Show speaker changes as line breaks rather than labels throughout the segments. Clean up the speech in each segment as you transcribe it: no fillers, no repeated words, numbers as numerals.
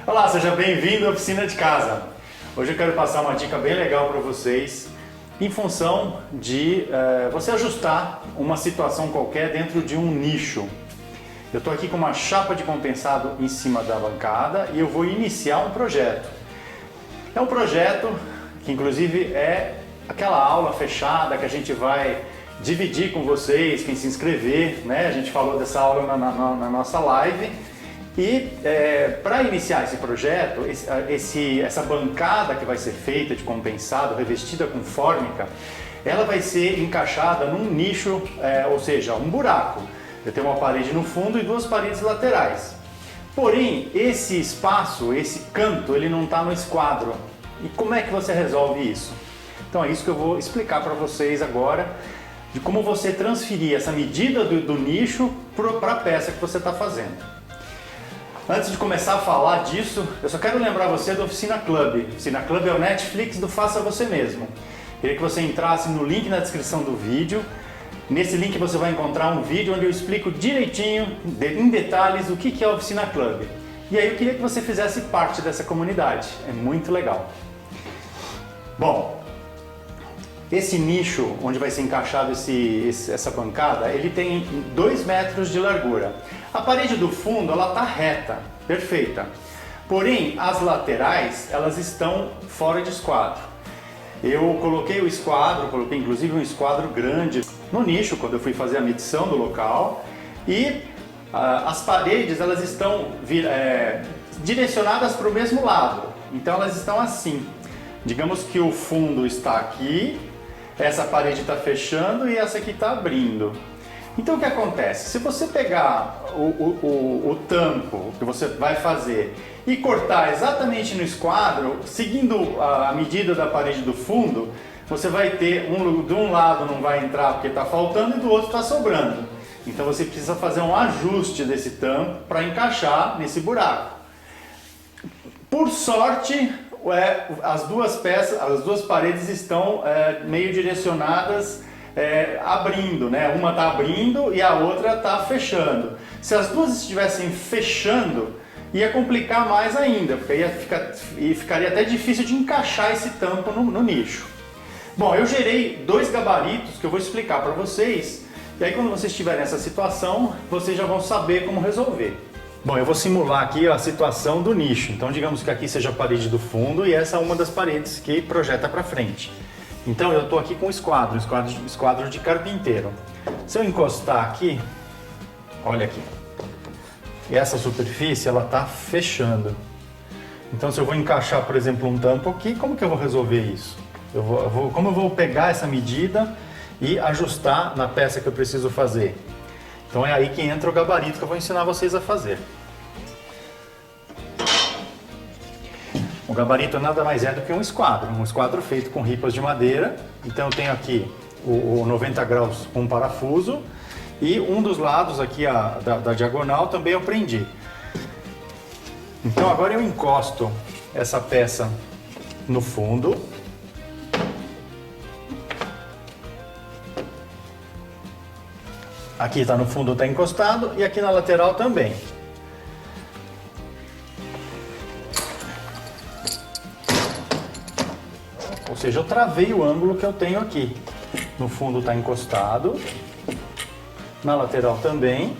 Olá, seja bem-vindo à Oficina de Casa. Hoje eu quero passar uma dica bem legal para vocês em função de você ajustar uma situação qualquer dentro de um nicho. Eu estou aqui com uma chapa de compensado em cima da bancada e eu vou iniciar um projeto. É um projeto que inclusive é aquela aula fechada que a gente vai dividir com vocês, quem se inscrever, né? A gente falou dessa aula na nossa live. E para iniciar esse projeto, essa bancada que vai ser feita de compensado, revestida com fórmica, ela vai ser encaixada num nicho, ou seja, um buraco. Eu tenho uma parede no fundo e duas paredes laterais. Porém, esse espaço, esse canto, ele não está no esquadro. E como é que você resolve isso? Então é isso que eu vou explicar para vocês agora, de como você transferir essa medida do nicho para a peça que você está fazendo. Antes de começar a falar disso, eu só quero lembrar você do Oficina Club. Oficina Club é o Netflix do Faça Você Mesmo. Queria que você entrasse no link na descrição do vídeo. Nesse link você vai encontrar um vídeo onde eu explico direitinho, em detalhes, o que é a Oficina Club. E aí eu queria que você fizesse parte dessa comunidade. É muito legal. Bom, esse nicho onde vai ser encaixado essa bancada, ele tem 2 metros de largura. A parede do fundo ela está reta, perfeita. Porém, as laterais elas estão fora de esquadro. Eu coloquei o esquadro, coloquei inclusive um esquadro grande no nicho quando eu fui fazer a medição do local. E as paredes elas estão direcionadas para o mesmo lado. Então elas estão assim. Digamos que o fundo está aqui. Essa parede está fechando e essa aqui está abrindo. Então o que acontece? Se você pegar o tampo que você vai fazer e cortar exatamente no esquadro, seguindo a medida da parede do fundo, você vai ter de um lado não vai entrar porque está faltando e do outro está sobrando. Então você precisa fazer um ajuste desse tampo para encaixar nesse buraco. Por sorte, as duas paredes estão meio direcionadas abrindo, né? Uma está abrindo e a outra está fechando. Se as duas estivessem fechando, ia complicar mais ainda, porque ficaria até difícil de encaixar esse tampo no nicho. Bom, eu gerei 2 gabaritos que eu vou explicar para vocês, e aí quando vocês estiverem nessa situação, vocês já vão saber como resolver. Bom, eu vou simular aqui a situação do nicho. Então, digamos que aqui seja a parede do fundo e essa é uma das paredes que projeta para frente. Então, eu estou aqui com um esquadro de carpinteiro. Se eu encostar aqui, olha aqui, e essa superfície ela está fechando. Então, se eu vou encaixar, por exemplo, um tampo aqui, como que eu vou resolver isso? Como eu vou pegar essa medida e ajustar na peça que eu preciso fazer? Então é aí que entra o gabarito que eu vou ensinar vocês a fazer. O gabarito nada mais é do que um esquadro feito com ripas de madeira. Então eu tenho aqui o 90 graus com um parafuso e um dos lados aqui da diagonal também eu prendi. Então agora eu encosto essa peça no fundo. Aqui está no fundo, está encostado e aqui na lateral também. Ou seja, eu travei o ângulo que eu tenho aqui. No fundo está encostado, na lateral também.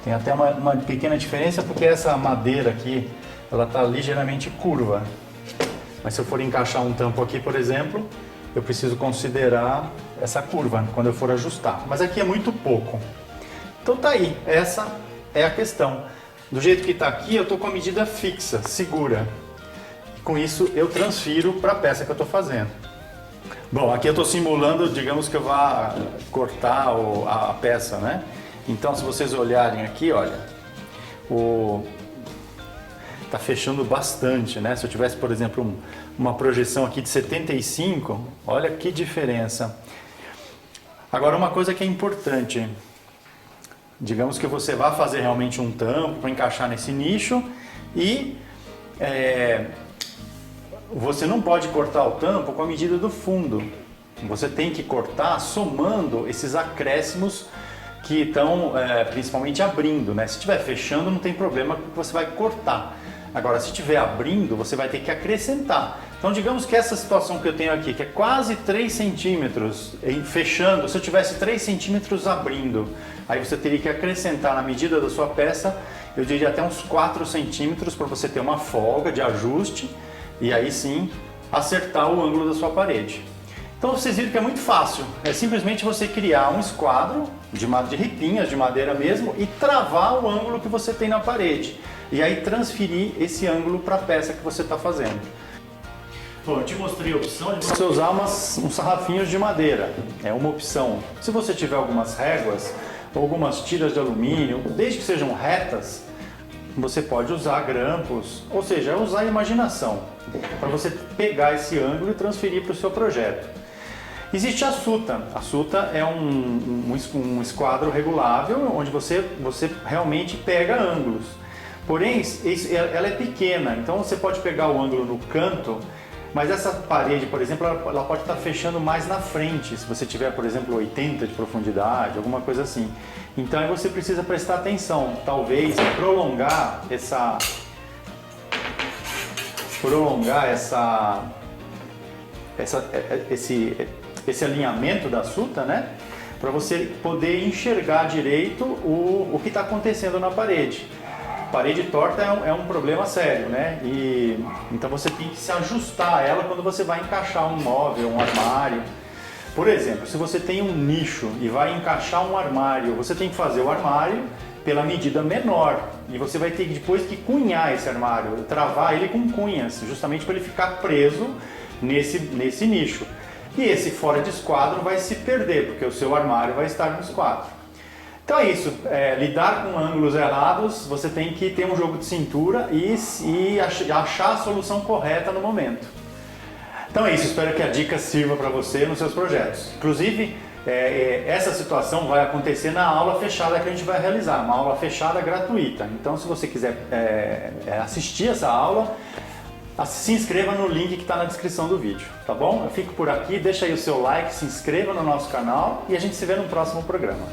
Tem até uma pequena diferença porque essa madeira aqui, ela está ligeiramente curva. Mas se eu for encaixar um tampo aqui, por exemplo, eu preciso considerar essa curva quando eu for ajustar. Mas aqui é muito pouco. Então tá aí, essa é a questão. Do jeito que está aqui, eu estou com a medida fixa, segura. Com isso, eu transfiro para a peça que eu estou fazendo. Bom, aqui eu estou simulando, digamos que eu vá cortar a peça, né? Então, se vocês olharem aqui, olha, tá fechando bastante, né? Se eu tivesse, por exemplo, uma projeção aqui de 75, olha que diferença. Agora, uma coisa que é importante, digamos que você vai fazer realmente um tampo para encaixar nesse nicho e você não pode cortar o tampo com a medida do fundo. Você tem que cortar somando esses acréscimos que estão principalmente abrindo, né? Se estiver fechando não tem problema porque você vai cortar. Agora, se estiver abrindo, você vai ter que acrescentar. Então, digamos que essa situação que eu tenho aqui, que é quase 3 centímetros fechando, se eu tivesse 3 centímetros abrindo, aí você teria que acrescentar na medida da sua peça, eu diria até uns 4 centímetros para você ter uma folga de ajuste e aí sim acertar o ângulo da sua parede. Então vocês viram que é muito fácil, é simplesmente você criar um esquadro de ripinhas, de madeira mesmo, e travar o ângulo que você tem na parede. E aí transferir esse ângulo para a peça que você está fazendo. Bom, eu te mostrei a opção de você usar uns sarrafinhos de madeira, é uma opção. Se você tiver algumas réguas, ou algumas tiras de alumínio, desde que sejam retas, você pode usar grampos, ou seja, é usar a imaginação para você pegar esse ângulo e transferir para o seu projeto. Existe a suta. A suta é um esquadro regulável onde você realmente pega ângulos. Porém, ela é pequena, então você pode pegar o ângulo no canto, mas essa parede, por exemplo, ela pode estar fechando mais na frente, se você tiver, por exemplo, 80 de profundidade, alguma coisa assim. Então aí você precisa prestar atenção, talvez prolongar esse alinhamento da suta, né? Para você poder enxergar direito o que está acontecendo na parede. Parede torta é um problema sério, né? Então você tem que se ajustar a ela quando você vai encaixar um móvel, um armário. Por exemplo, se você tem um nicho e vai encaixar um armário, você tem que fazer o armário pela medida menor e você vai ter depois que cunhar esse armário, travar ele com cunhas, justamente para ele ficar preso nesse nicho. E esse fora de esquadro vai se perder, porque o seu armário vai estar no esquadro. Então é isso, lidar com ângulos errados, você tem que ter um jogo de cintura e achar a solução correta no momento. Então é isso, espero que a dica sirva para você nos seus projetos. Inclusive, essa situação vai acontecer na aula fechada que a gente vai realizar, uma aula fechada gratuita. Então se você quiser assistir essa aula, se inscreva no link que está na descrição do vídeo, tá bom? Eu fico por aqui, deixa aí o seu like, se inscreva no nosso canal e a gente se vê no próximo programa.